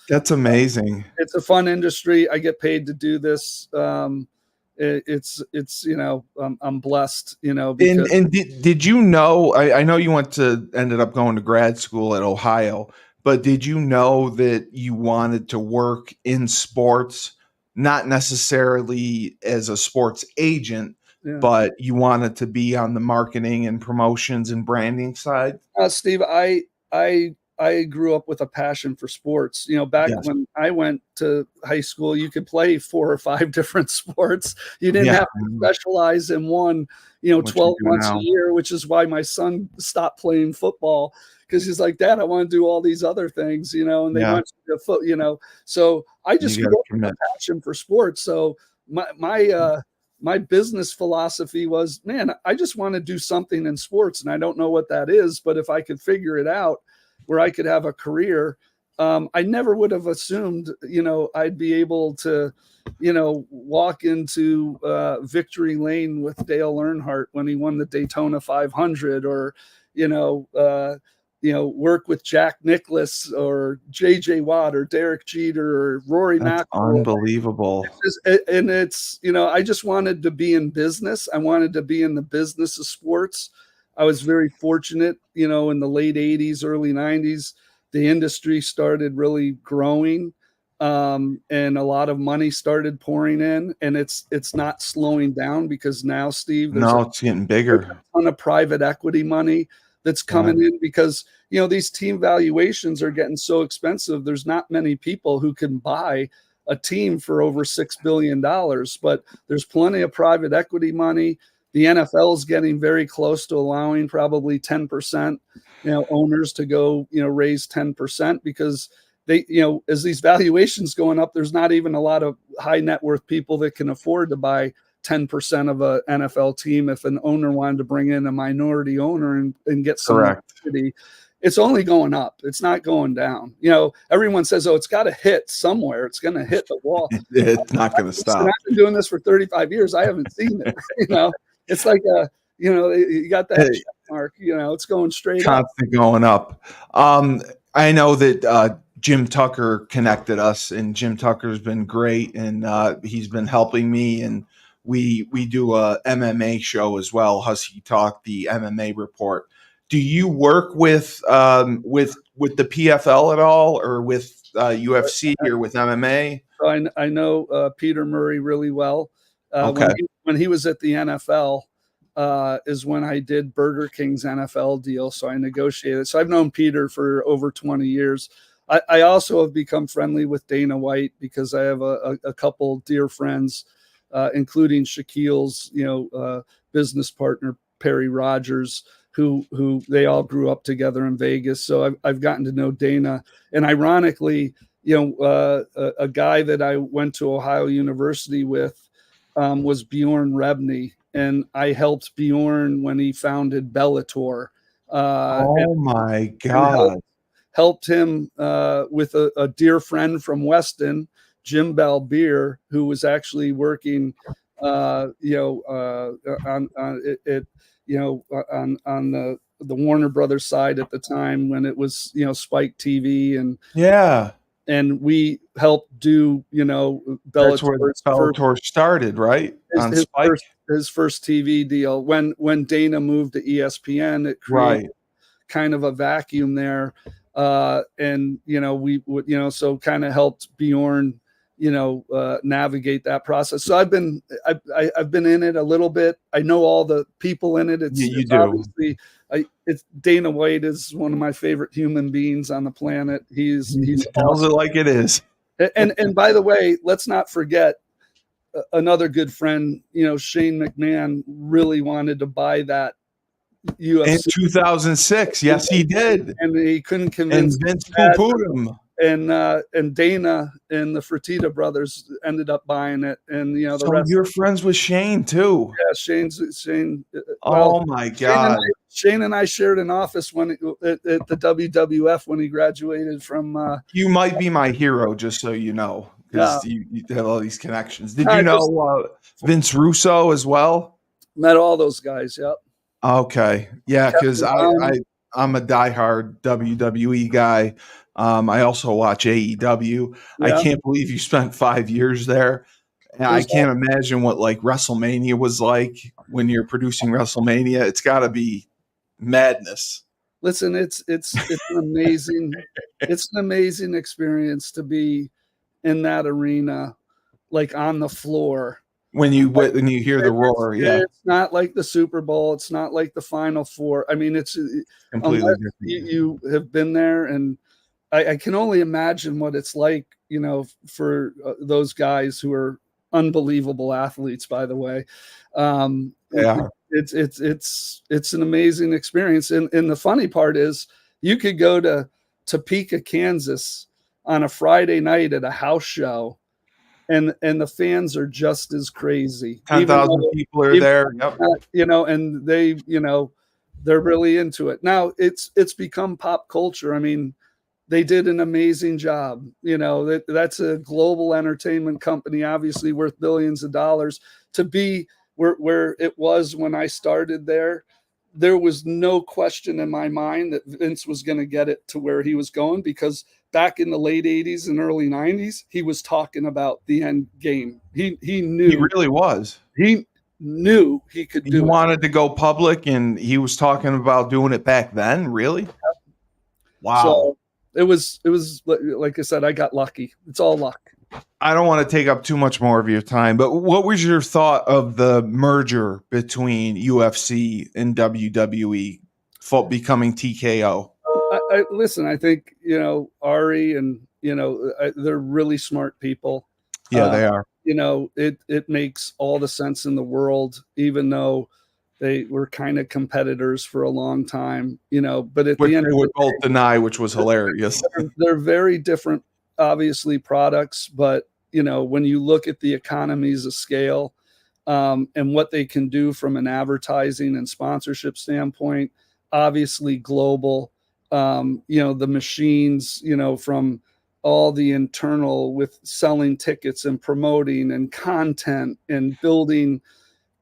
That's amazing. It's a fun industry. I get paid to do this. It's I'm blessed, because and did you know, I know you ended up going to grad school at Ohio, but did you know that you wanted to work in sports, not necessarily as a sports agent, but you wanted to be on the marketing and promotions and branding side? Steve, I grew up with a passion for sports. Back when I went to high school, you could play 4 or 5 different sports. You didn't have to specialize in one, 12 months a year, which is why my son stopped playing football, because he's like, Dad, I want to do all these other things, and they went to foot, So I just grew up with a passion for sports. So my business philosophy was, man, I just want to do something in sports, and I don't know what that is, but if I could figure it out where I could have a career, I never would have assumed, I'd be able to, walk into victory lane with Dale Earnhardt when he won the Daytona 500, or, work with Jack Nicklaus or JJ Watt or Derek Jeter or Rory McIlroy. Unbelievable. I just wanted to be in business. I wanted to be in the business of sports. I was very fortunate, in the late 80s, early 90s, the industry started really growing, and a lot of money started pouring in, and it's not slowing down, because now, Steve, it's getting bigger. There's a ton of private equity money that's coming in, because, these team valuations are getting so expensive. There's not many people who can buy a team for over $6 billion, but there's plenty of private equity money. The NFL is getting very close to allowing probably 10%, owners to go, raise 10, because they, as these valuations going up, there's not even a lot of high net worth people that can afford to buy 10% of a NFL team if an owner wanted to bring in a minority owner and get some liquidity. It's only going up. It's not going down. Everyone says, "Oh, it's got to hit somewhere. It's going to hit the wall." It's not going to stop. I've been doing this for 35 years. I haven't seen it. It's like you got that check mark. It's going straight up. Constant going up. I know that Jim Tucker connected us, and Jim Tucker's been great, and he's been helping me. And we do a MMA show as well, Husky Talk, the MMA report. Do you work with the PFL at all, or with UFC, or with MMA? So I know Peter Murray really well. Okay. When he was at the NFL, is when I did Burger King's NFL deal. So I negotiated. So I've known Peter for over 20 years. I also have become friendly with Dana White because I have a couple dear friends, including Shaquille's, business partner, Perry Rogers, who they all grew up together in Vegas. So I've gotten to know Dana. And ironically, a guy that I went to Ohio University with was Bjorn Rebney. And I helped Bjorn when he founded Bellator. My God. Helped him with a dear friend from Weston, Jim Balbier, who was actually working, on the Warner Brothers side at the time when it was, Spike TV and we helped do, That's where Bellator started, right? His first TV deal. When Dana moved to ESPN, it created kind of a vacuum there. And we would, so kind of helped Bjorn, navigate that process. So I've been in it a little bit. I know all the people in it. It's obviously, it's Dana White is one of my favorite human beings on the planet. He's tells it like it is. And by the way, let's not forget another good friend, Shane McMahon really wanted to buy that UFC in 2006. Yes, he did. And he couldn't convince Vince poo-pooed him. And Dana and the Fertitta brothers ended up buying it. And, the rest. You're friends with Shane too. Yeah, Shane. Oh my God. Shane and I shared an office at the WWF when he graduated from. You might be my hero, just so you know, because you have all these connections. Did you know Vince Russo as well? Met all those guys. Yep. Okay. Yeah, because I'm a diehard WWE guy. I also watch AEW. Yeah. I can't believe you spent 5 years there. I can't imagine what like WrestleMania was like when you're producing WrestleMania. It's got to be madness. Listen, it's an amazing it's an amazing experience to be in that arena, like on the floor. When you hear the roar, it's not like the Super Bowl. It's not like the Final Four. I mean, it's completely different. You have been there, and I can only imagine what it's like, for those guys who are unbelievable athletes. By the way, it's an amazing experience. And the funny part is, you could go to Topeka, Kansas, on a Friday night at a house show. And the fans are just as crazy. 10,000 people are there. Yep. And they, they're really into it. Now it's become pop culture. I mean, they did an amazing job. That's a global entertainment company, obviously worth billions of dollars. To be where it was when I started there was no question in my mind that Vince was going to get it to where he was going, because back in the late 80s and early 90s, he was talking about the end game. He knew. He really was. He knew he could do it. He wanted to go public, and he was talking about doing it back then, really? Wow. So it was like I said, I got lucky. It's all luck. I don't want to take up too much more of your time, but what was your thought of the merger between UFC and WWE becoming TKO? Listen, I think, Ari and, they're really smart people. Yeah, they are. It makes all the sense in the world, even though they were kind of competitors for a long time, but at the end they would both deny, which was hilarious. They're very different, obviously, products, but when you look at the economies of scale, and what they can do from an advertising and sponsorship standpoint. Obviously global, the machines, from all the internal with selling tickets and promoting and content and building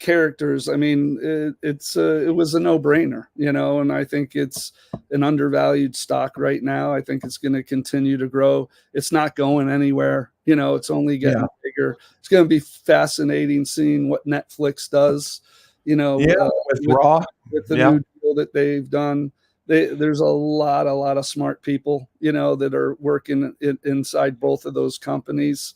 characters. I mean, it was a no-brainer, and I think it's an undervalued stock right now. I think it's going to continue to grow. It's not going anywhere. It's only getting bigger. It's going to be fascinating seeing what Netflix does, with Raw, with the new deal that they've done. There's a lot of smart people, that are working inside both of those companies.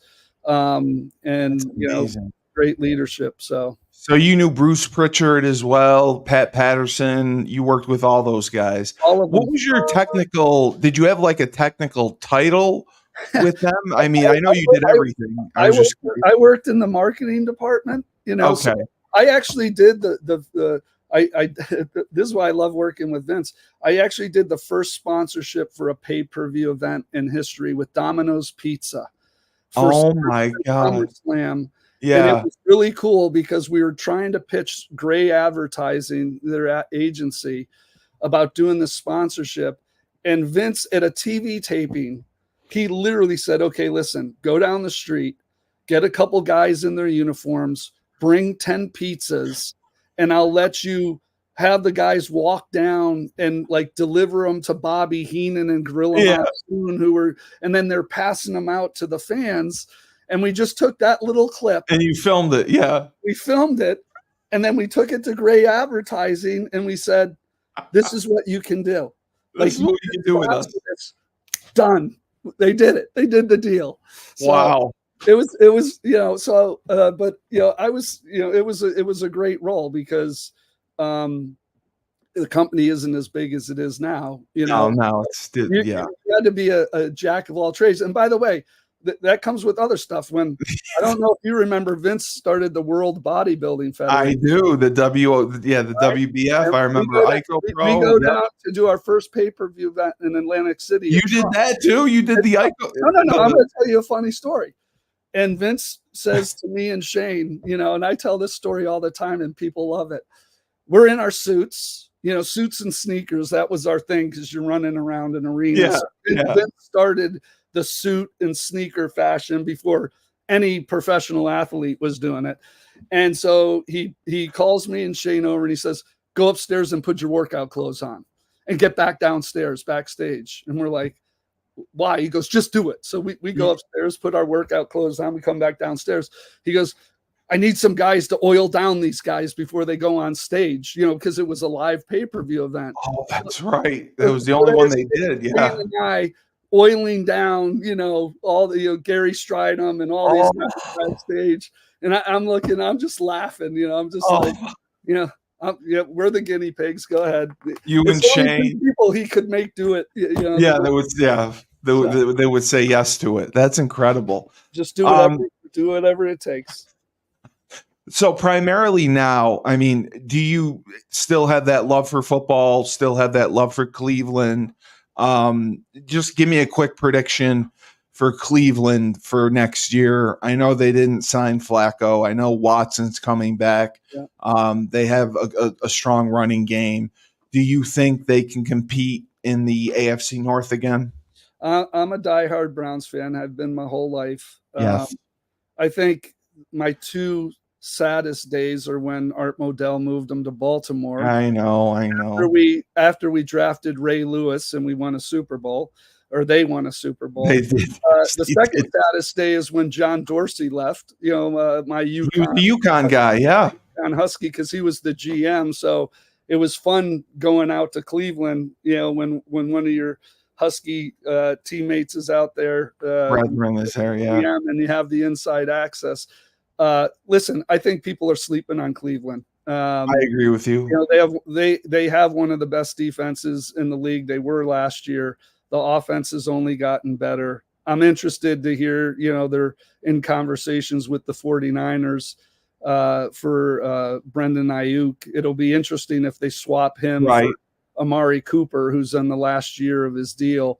Great leadership. So you knew Bruce Pritchard as well, Pat Patterson. You worked with all those guys. All of them. What was your technical? Did you have like a technical title with them? I mean, I know you did everything. I worked in the marketing department. Okay. So I actually did I this is why I love working with Vince. I actually did the first sponsorship for a pay-per-view event in history with Domino's Pizza. Oh my God. SummerSlam. Yeah. And it was really cool because we were trying to pitch Gray Advertising, their agency, about doing this sponsorship. And Vince, at a TV taping, he literally said, okay, listen, go down the street, get a couple guys in their uniforms, bring 10 pizzas, and I'll let you have the guys walk down and like deliver them to Bobby Heenan and Gorilla Monsoon, and then they're passing them out to the fans. And we just took that little clip. And you filmed it. Yeah. We filmed it. And then we took it to Gray Advertising and we said, this is what you can do. This is what you can do with us. Done. They did it. They did the deal. So wow. It was, but I was, it was a great role because the company isn't as big as it is now. Now it's still, you had to be a jack of all trades. And by the way, that comes with other stuff. When I don't know if you remember, Vince started the World Bodybuilding Federation. I do. The WBF. And I remember ICO Pro. We go down to do our first pay-per-view event in Atlantic City. You did that too? You did the ICO? No. I'm going to tell you a funny story. And Vince says to me and Shane, and I tell this story all the time and people love it. We're in our suits, suits and sneakers. That was our thing because you're running around an arena. Vince started the suit and sneaker fashion before any professional athlete was doing it. And so he calls me and Shane over and he says, go upstairs and put your workout clothes on and get back downstairs backstage. And we're like, why? He goes, just do it. So we go upstairs, put our workout clothes on. We come back downstairs. He goes, I need some guys to oil down these guys before they go on stage, because it was a live pay-per-view event. Oh, that's right. That was the only one they did. Yeah. And I oiling down, all the Gary Stridham and all these guys on stage, and I'm looking, I'm just laughing, I'm just like, we're the guinea pigs. Go ahead. You and Shane, people he could make do it. They would say yes to it. That's incredible. Just do whatever it takes. So primarily now, I mean, do you still have that love for football? Still have that love for Cleveland? Just give me a quick prediction for Cleveland for next year. I know they didn't sign Flacco. I know Watson's coming back. Yeah. They have a strong running game. Do you think they can compete in the AFC North again? I'm a diehard Browns fan. I've been my whole life. Yes. I think my two saddest days are when Art Modell moved them to Baltimore. I know. After we drafted Ray Lewis and we won a Super Bowl, or they won a Super Bowl. They did. The second saddest day is when John Dorsey left. My UConn. He was the UConn guy, yeah. On Husky, because he was the GM. So it was fun going out to Cleveland. When one of your Husky teammates is out there. Brethren is there, yeah. GM, and you have the inside access. Listen, I think people are sleeping on Cleveland. I agree with you. They have one of the best defenses in the league. They were last year. The offense has only gotten better. I'm interested to hear, they're in conversations with the 49ers for Brendan Ayuk. It'll be interesting if they swap him for Amari Cooper, who's in the last year of his deal.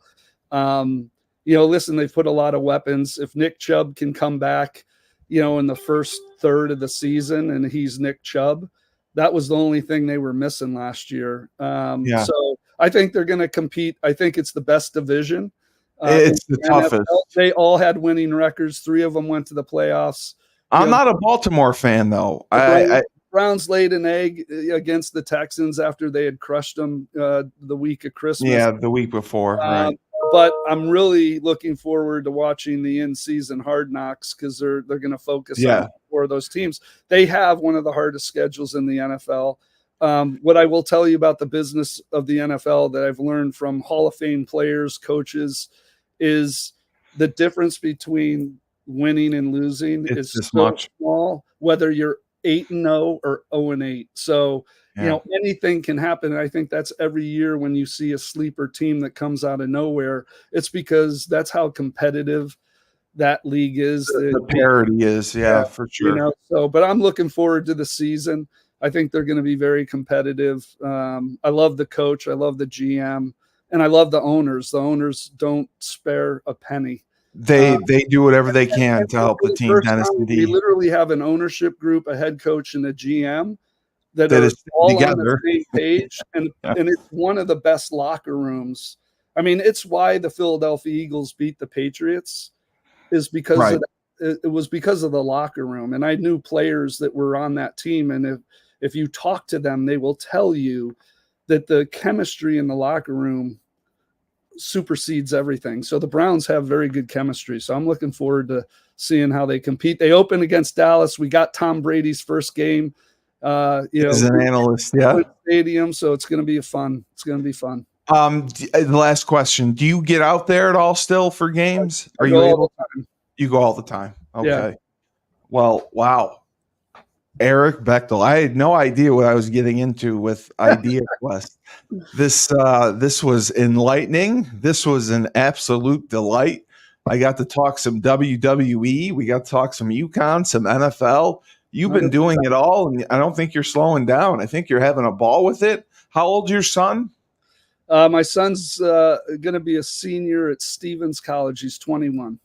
Listen, they've put a lot of weapons. If Nick Chubb can come back, in the first third of the season, and he's Nick Chubb. That was the only thing they were missing last year. Yeah. So I think they're going to compete. I think it's the best division. It's the toughest. They all had winning records. 3 of them went to the playoffs. I'm not a Baltimore fan, though. Browns laid an egg against the Texans after they had crushed them the week of Christmas. Yeah, the week before, right. But I'm really looking forward to watching the in-season Hard Knocks, because they're going to focus on 4 of those teams. They have one of the hardest schedules in the NFL. What I will tell you about the business of the NFL that I've learned from Hall of Fame players, coaches, is the difference between winning and losing is so small, whether you're 8-0 or 0-8. So, anything can happen. And I think that's every year when you see a sleeper team that comes out of nowhere, it's because that's how competitive that league is. The parity is, for sure. But I'm looking forward to the season. I think they're going to be very competitive. I love the coach. I love the GM. And I love the owners. The owners don't spare a penny. They do whatever they can to help the team. We literally have an ownership group, a head coach, and a GM that are all together on the same page. And it's one of the best locker rooms. I mean, it's why the Philadelphia Eagles beat the Patriots, is because it was because of the locker room. And I knew players that were on that team. And if you talk to them, they will tell you that the chemistry in the locker room supersedes everything. So the Browns have very good chemistry. So I'm looking forward to seeing how they compete. They open against Dallas. We got Tom Brady's first game. As an analyst, stadium. So it's going to be fun. It's going to be fun. The last question: do you get out there at all still for games? Are you able? You go all the time. Okay. Yeah. Well, wow. Eric Bechtel. I had no idea what I was getting into with Idea Quest. This was enlightening. This was an absolute delight. I got to talk some WWE. We got to talk some UConn, some NFL. You've been doing it all, and I don't think you're slowing down. I think you're having a ball with it. How old's your son? My son's going to be a senior at Stevens College. He's 21.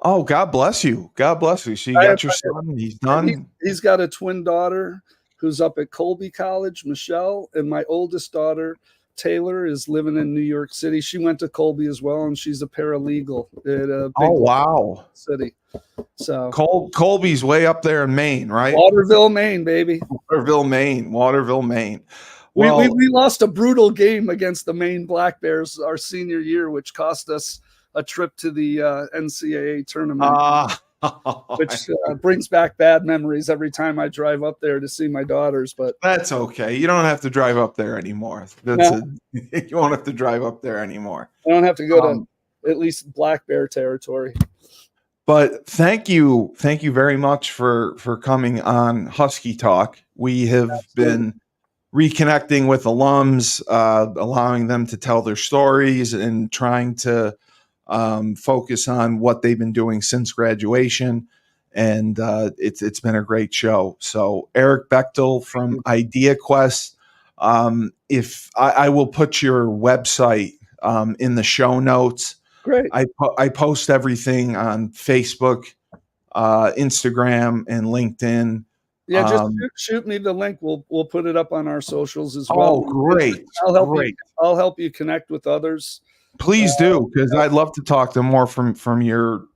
Oh, God bless you. God bless you. So you got your son. He's done. He's got a twin daughter who's up at Colby College, Michelle, and my oldest daughter, Taylor, is living in New York City. She went to Colby as well, and she's a paralegal at a big city. So Colby's way up there in Maine, right? Waterville, Maine, baby. Waterville, Maine. Well, we lost a brutal game against the Maine Black Bears our senior year, which cost us a trip to the NCAA tournament, which brings back bad memories every time I drive up there to see my daughters. But that's okay. You don't have to drive up there anymore. You won't have to drive up there anymore. I don't have to go to at least Black Bear territory. But thank you very much for coming on Husky Talk. We have been reconnecting with alums, allowing them to tell their stories and trying to focus on what they've been doing since graduation. And it's been a great show. So Eric Bechtel from Idea Quest. If I will put your website in the show notes. Great. I post everything on Facebook, Instagram, and LinkedIn. Yeah, just shoot me the link. We'll put it up on our socials as well. Oh, great! I'll help you connect with others. Please do, because I'd love to talk to more from your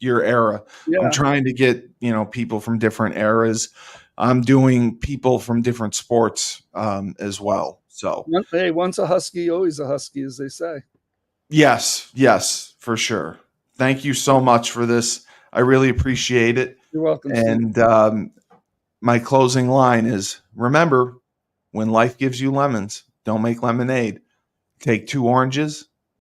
era. Yeah. I'm trying to get people from different eras. I'm doing people from different sports as well. So hey, once a Husky, always a Husky, as they say. Yes, for sure. Thank you so much for this. I really appreciate it. You're welcome. And my closing line is: remember, when life gives you lemons, don't make lemonade. Take 2 oranges,